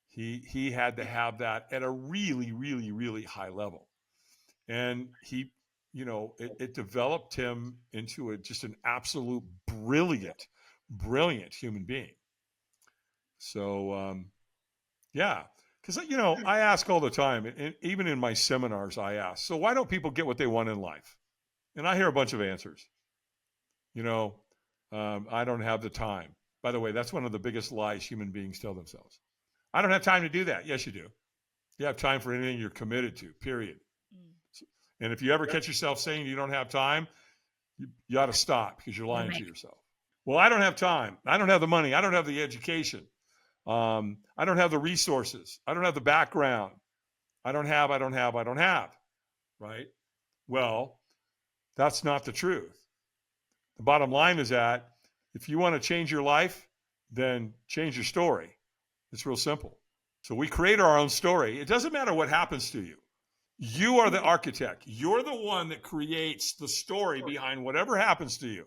He had to have that at a really, really, really high level. And he, it developed him into just an absolute brilliant human being. So, yeah, because, I ask all the time, and even in my seminars, I ask, so why don't people get what they want in life? And I hear a bunch of answers. I don't have the time. By the way, that's one of the biggest lies human beings tell themselves. I don't have time to do that. Yes, you do. You have time for anything you're committed to, period. And if you ever catch yourself saying you don't have time, you ought to stop because you're lying to yourself. Well, I don't have time. I don't have the money. I don't have the education. I don't have the resources. I don't have the background. I don't have. Right? Well, that's not the truth. The bottom line is that if you want to change your life, then change your story. It's real simple. So we create our own story. It doesn't matter what happens to you. You are the architect. You're the one that creates the story behind whatever happens to you.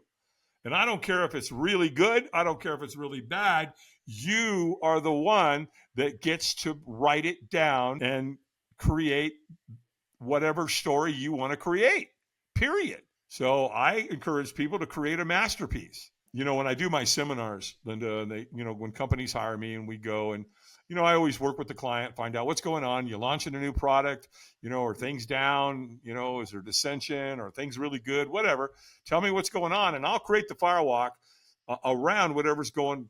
And I don't care if it's really good. I don't care if it's really bad. You are the one that gets to write it down and create whatever story you want to create, period. So I encourage people to create a masterpiece. When I do my seminars, Linda, they, when companies hire me and we go and, I always work with the client, find out what's going on. You're launching a new product, are things down, is there dissension, or things really good, whatever. Tell me what's going on and I'll create the firewalk around whatever's going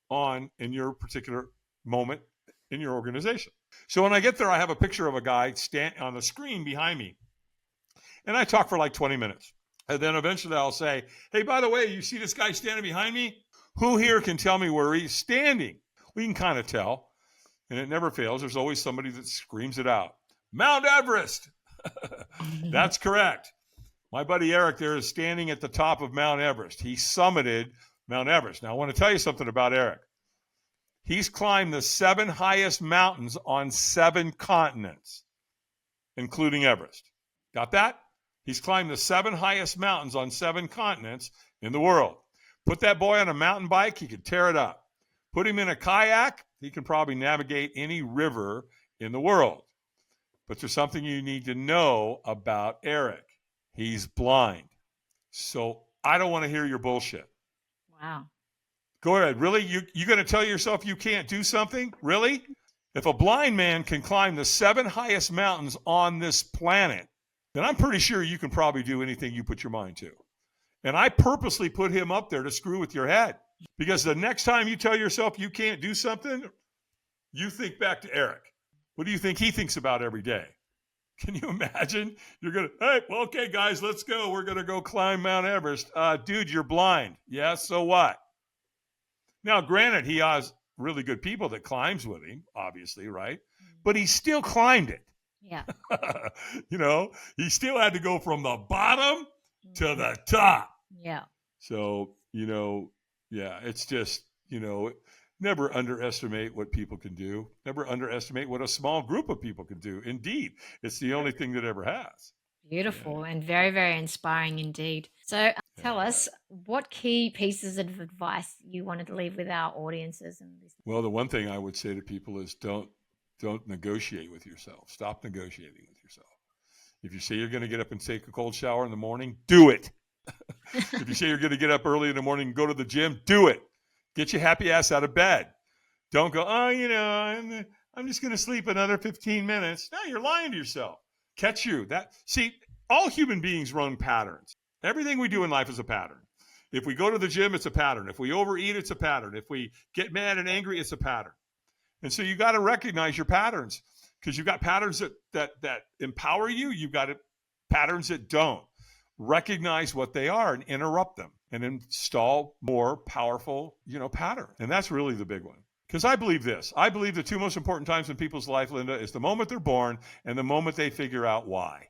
on in your particular moment in your organization. So when I get there, I have a picture of a guy on the screen behind me. And I talk for like 20 minutes. And then eventually I'll say, hey, by the way, you see this guy standing behind me? Who here can tell me where he's standing? We can kind of tell. And it never fails. There's always somebody that screams it out. Mount Everest. That's correct. My buddy Eric there is standing at the top of Mount Everest. He summited Mount Everest. Now, I want to tell you something about Eric. He's climbed the 7 highest mountains on 7 continents, including Everest. Got that? He's climbed the 7 highest mountains on 7 continents in the world. Put that boy on a mountain bike, he could tear it up. Put him in a kayak, he can probably navigate any river in the world. But there's something you need to know about Eric. He's blind. So I don't want to hear your bullshit. Wow. Go ahead. Really? You going to tell yourself you can't do something? Really? If a blind man can climb the 7 highest mountains on this planet, then I'm pretty sure you can probably do anything you put your mind to. And I purposely put him up there to screw with your head. Because the next time you tell yourself you can't do something, you think back to Eric. What do you think he thinks about every day? Can you imagine? You're going to, hey, well, okay, guys, let's go. We're going to go climb Mount Everest. Dude, you're blind. Yeah, so what? Now, granted, he has really good people that climbs with him, obviously, right? But he still climbed it. Yeah. He still had to go from the bottom to the top. Yeah. So, yeah, it's just, never underestimate what people can do. Never underestimate what a small group of people can do. Indeed, it's the only thing that ever has. Beautiful and very, very inspiring indeed. So tell us what key pieces of advice you wanted to leave with our audiences. Well, the one thing I would say to people is don't negotiate with yourself. Stop negotiating with yourself. If you say you're going to get up and take a cold shower in the morning, do it. If you say you're going to get up early in the morning and go to the gym, do it. Get your happy ass out of bed. Don't go, I'm just going to sleep another 15 minutes. No, you're lying to yourself. Catch you. See, all human beings run patterns. Everything we do in life is a pattern. If we go to the gym, it's a pattern. If we overeat, it's a pattern. If we get mad and angry, it's a pattern. And so you got to recognize your patterns, because you've got patterns that empower you. You've got patterns that don't. Recognize what they are and interrupt them and install more powerful, pattern. And that's really the big one. Because I believe this. I believe the 2 most important times in people's life, Linda, is the moment they're born and the moment they figure out why.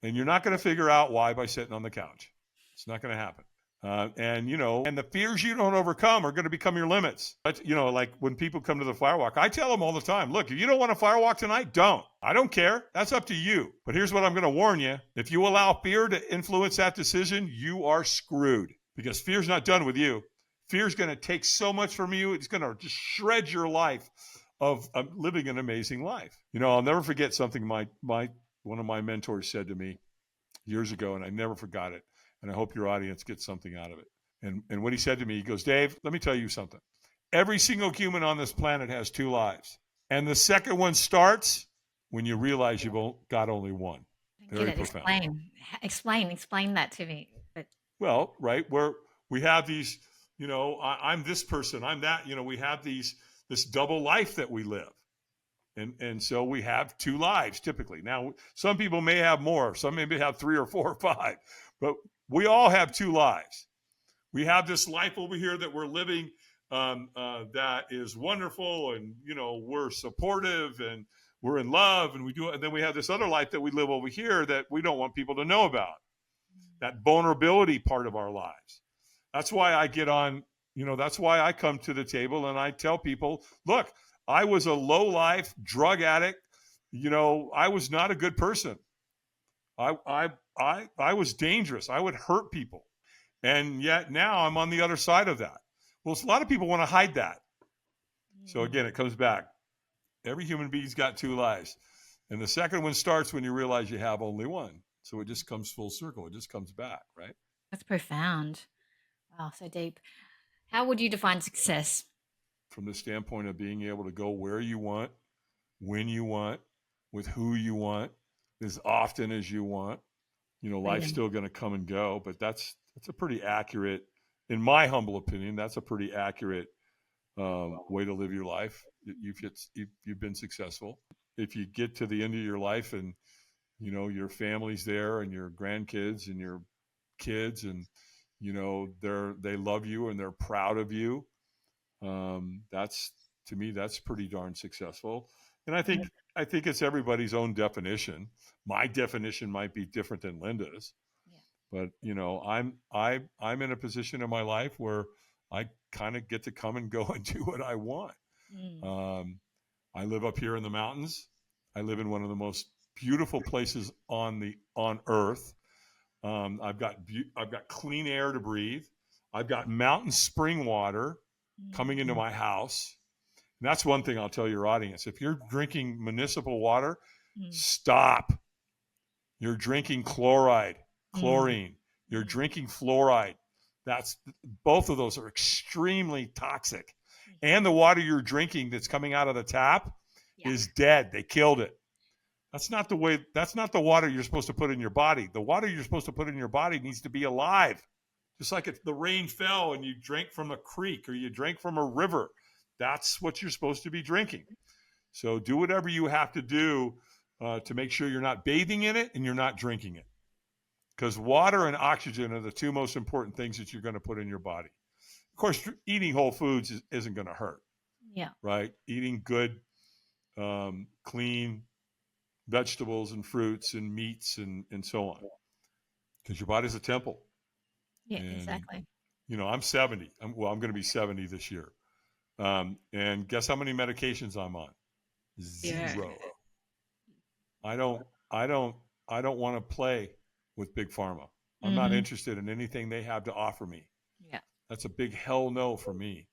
And you're not going to figure out why by sitting on the couch. It's not going to happen. And the fears you don't overcome are going to become your limits. But, like when people come to the Firewalk, I tell them all the time, look, if you don't want to Firewalk tonight, don't. I don't care. That's up to you. But here's what I'm going to warn you. If you allow fear to influence that decision, you are screwed, because fear's not done with you. Fear's going to take so much from you. It's going to just shred your life of living an amazing life. I'll never forget something one of my mentors said to me years ago, and I never forgot it. And I hope your audience gets something out of it. And what he said to me, he goes, Dave, let me tell you something. Every single human on this planet has 2 lives. And the second one starts when you realize you've got only one. Very profound. Explain that to me. Well, right, where we have these, I'm this person, I'm that, we have this double life that we live. And so we have 2 lives typically. Now, some people may have more. Some maybe have 3 or 4 or 5. But we all have 2 lives. We have this life over here that we're living that is wonderful, and we're supportive and we're in love, and then we have this other life that we live over here that we don't want people to know about. That vulnerability part of our lives. That's why I get on, that's why I come to the table and I tell people, look, I was a low-life drug addict. I was not a good person. I was dangerous. I would hurt people. And yet now I'm on the other side of that. Well, a lot of people want to hide that. So again, it comes back. Every human being's got 2 lives. And the second one starts when you realize you have only one. So it just comes full circle. It just comes back, right? That's profound. Wow, so deep. How would you define success? From the standpoint of being able to go where you want, when you want, with who you want, as often as you want. Life's still going to come and go, but that's a pretty accurate, in my humble opinion, that's a pretty accurate way to live your life. You've been successful. If you get to the end of your life and your family's there and your grandkids and your kids, and they love you and they're proud of you, that's, to me, that's pretty darn successful. And I think it's everybody's own definition. My definition might be different than Linda's, But I'm in a position in my life where I kind of get to come and go and do what I want. I live up here in the mountains. I live in one of the most beautiful places on earth. I've got clean air to breathe. I've got mountain spring water coming into my house. And that's one thing I'll tell your audience. If you're drinking municipal water, stop. You're drinking chlorine. You're drinking fluoride. Both of those are extremely toxic. And the water you're drinking that's coming out of the tap is dead. They killed it. That's not the water you're supposed to put in your body. The water you're supposed to put in your body needs to be alive. Just like if the rain fell and you drank from a creek or you drank from a river, that's what you're supposed to be drinking. So do whatever you have to do to make sure you're not bathing in it and you're not drinking it. Because water and oxygen are the two most important things that you're going to put in your body. Of course, eating whole foods isn't going to hurt. Yeah. Right? Eating good, clean vegetables and fruits and meats and so on. Because your body's a temple. Yeah, exactly. I'm 70. I'm going to be 70 this year. And guess how many medications I'm on? 0. I don't want to play with Big Pharma. I'm not interested in anything they have to offer me. Yeah. That's a big hell no for me.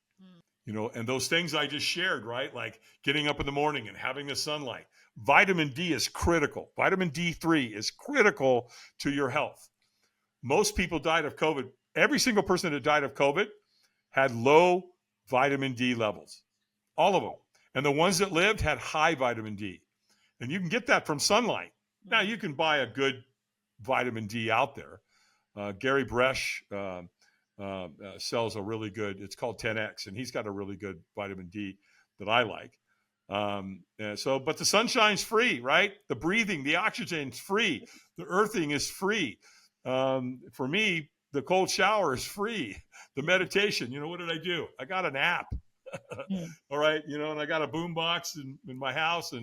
And those things I just shared, right? Like getting up in the morning and having the sunlight. Vitamin D is critical. Vitamin D3 is critical to your health. Most people died of COVID. Every single person that died of COVID had low vitamin D levels. All of them. And the ones that lived had high vitamin D. And you can get that from sunlight. Now, you can buy a good vitamin D out there. Gary Bresch sells a really good, it's called 10X, and he's got a really good vitamin D that I like. But the sunshine's free, right? The breathing, the oxygen's free. The earthing is free. For me, the cold shower is free. The meditation, what did I do? I got an app. All right. And I got a boom box in my house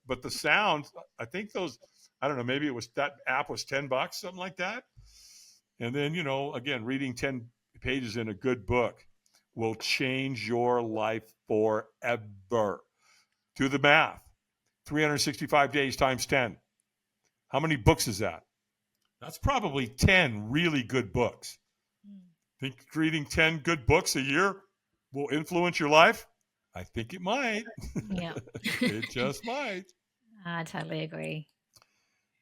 but the sound, I think I don't know, maybe that app was $10, something like that. And then, again, reading 10 pages in a good book will change your life forever. Do the math. 365 days times 10. How many books is that? That's probably 10 really good books. Think reading 10 good books a year will influence your life? I think it might. Yeah. It just might. I totally agree.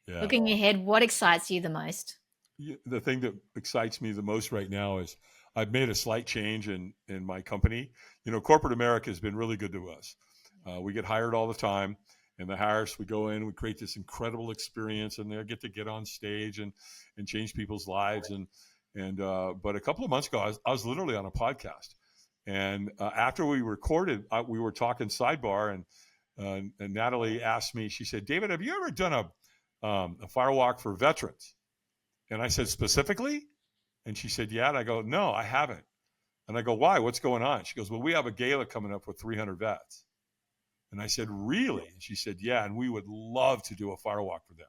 Yeah. Looking ahead, what excites you the most? The thing that excites me the most right now is I've made a slight change in my company. Corporate America has been really good to us. We get hired all the time. And the hires, we go in, we create this incredible experience, and they get on stage and change people's lives. But a couple of months ago, I was literally on a podcast, and after we recorded, we were talking sidebar, and Natalie asked me. She said, "David, have you ever done a firewalk for veterans?" And I said, "Specifically?" And she said, "Yeah." And I go, "No, I haven't." And I go, "Why? What's going on?" She goes, "Well, we have a gala coming up with 300 vets." And I said, "Really?" And she said, "Yeah, and we would love to do a firewalk for them."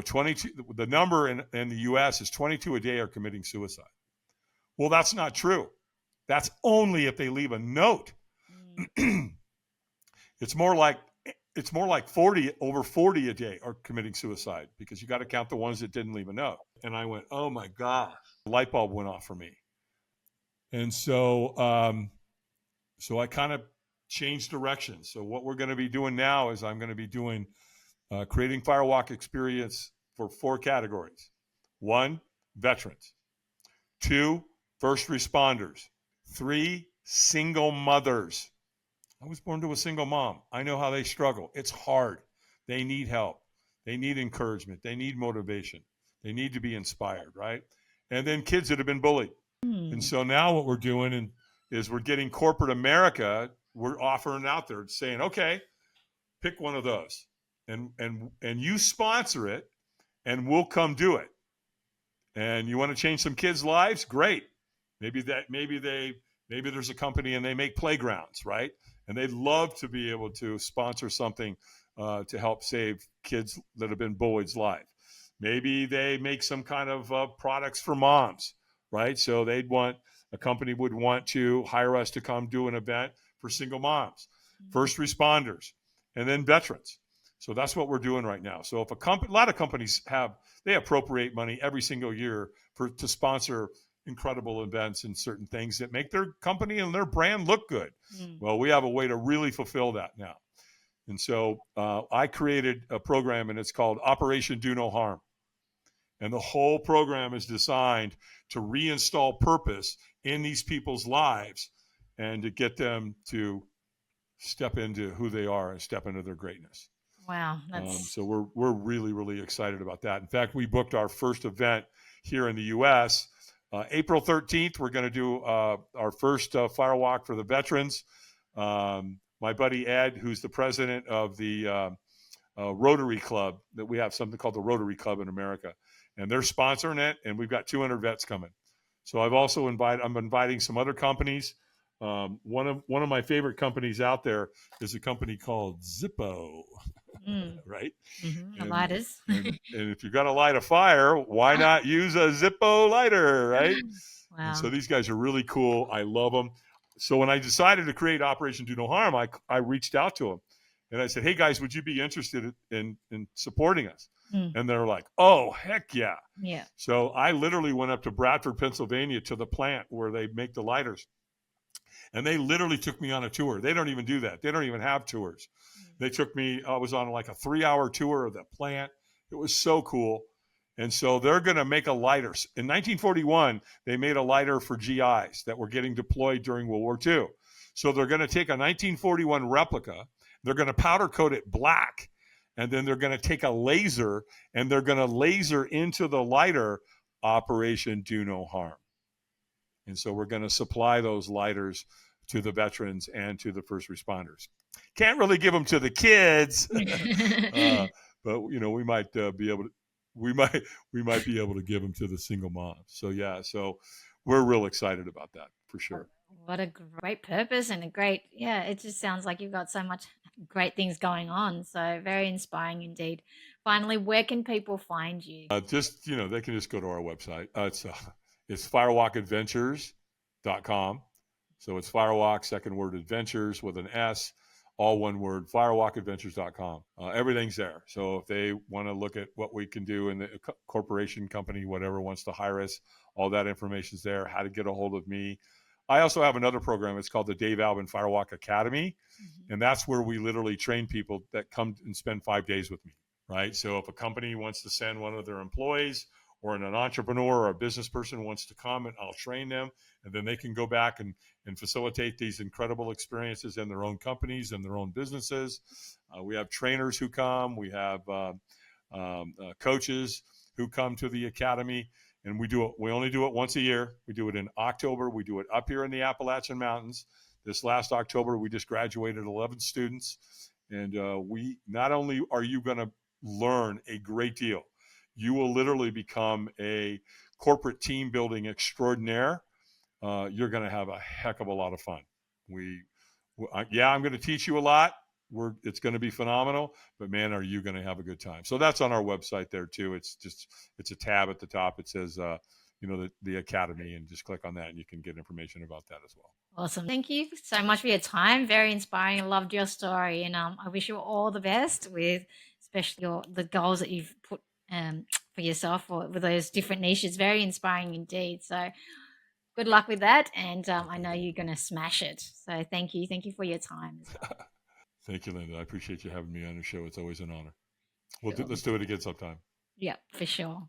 22. The number in the U.S. is 22 a day are committing suicide. Well, that's not true. That's only if they leave a note. It's more like 40 a day are committing suicide, because you got to count the ones that didn't leave a note. And I went, "Oh my gosh!" The light bulb went off for me. And so I kind of changed direction. So what we're going to be doing now is I'm going to be doing creating Firewalk Experience for 4 categories. 1, veterans. 2, first responders. 3, single mothers. I was born to a single mom. I know how they struggle. It's hard. They need help. They need encouragement. They need motivation. They need to be inspired, right? And then kids that have been bullied. And so now what we're doing is we're getting corporate America. We're offering out there saying, "Okay, pick one of those, and you sponsor it, and we'll come do it. And you want to change some kids' lives? Great. Maybe there's a company and they make playgrounds, right? And they'd love to be able to sponsor something to help save kids that have been bullied's life. Maybe they make some kind of products for moms, right? So a company would want to hire us to come do an event for single moms, first responders, and then veterans. So that's what we're doing right now. So if a lot of companies they appropriate money every single year to sponsor incredible events and certain things that make their company and their brand look good. Well, we have a way to really fulfill that now. And so I created a program, and it's called Operation Do No Harm. And the whole program is designed to reinstall purpose in these people's lives and to get them to step into who they are and step into their greatness. Wow. So we're really, really excited about that. In fact, we booked our first event here in the U.S. April 13th, we're going to do our first Firewalk for the veterans. My buddy Ed, who's the president of the Rotary Club, that we have something called the Rotary Club in America, and they're sponsoring it, and we've got 200 vets coming. So I'm inviting some other companies. One of my favorite companies out there is a company called Zippo, right? The lighters. and if you're going to light a fire, why not use a Zippo lighter, right? Wow. And so these guys are really cool. I love them. So when I decided to create Operation Do No Harm, I reached out to them. And I said, hey, guys, would you be interested in supporting us? And they're like, oh, heck yeah. Yeah. So I literally went up to Bradford, Pennsylvania, to the plant where they make the lighters. And they literally took me on a tour. They don't even do that. They don't even have tours. They took me, I was on like a 3-hour tour of the plant. It was so cool. And so they're going to make a lighter. In 1941, they made a lighter for GIs that were getting deployed during World War II. So they're going to take a 1941 replica. They're going to powder coat it black. And then they're going to take a laser and they're going to laser into the lighter, Operation Do No Harm. And so we're going to supply those lighters to the veterans and to the first responders. Can't really give them to the kids, but we might be able to. We might be able to give them to the single moms. So yeah, so we're real excited about that for sure. What a great purpose and it just sounds like you've got so much great things going on. So very inspiring indeed. Finally, where can people find you? They can just go to our website. It's firewalkadventures.com. So it's Firewalk, second word adventures with an S, all one word, firewalkadventures.com. Everything's there. So if they want to look at what we can do in the corporation, company, whatever wants to hire us, all that information's there, how to get a hold of me. I also have another program. It's called the Dave Albin Firewalk Academy. And that's where we literally train people that come and spend 5 days with me, right? So if a company wants to send one of their employees or an entrepreneur or a business person wants to come, and I'll train them, and then they can go back and facilitate these incredible experiences in their own companies and their own businesses. We have trainers who come. We have coaches who come to the academy, and we only do it once a year. We do it in October. We do it up here in the Appalachian Mountains. This last October, we just graduated 11 students, and we not only are you going to learn a great deal, you will literally become a corporate team building extraordinaire. You're going to have a heck of a lot of fun. I'm going to teach you a lot. It's going to be phenomenal, but man, are you going to have a good time. So that's on our website there too. It's a tab at the top. It says, the Academy, and just click on that and you can get information about that as well. Awesome. Thank you so much for your time. Very inspiring. I loved your story, and I wish you all the best with especially the goals that you've put for yourself or with those different niches. Very inspiring indeed. So good luck with that. And I know you're going to smash it. So thank you. Thank you for your time as well. Thank you, Linda. I appreciate you having me on your show. It's always an honor. Let's do it again sometime. Yeah, for sure.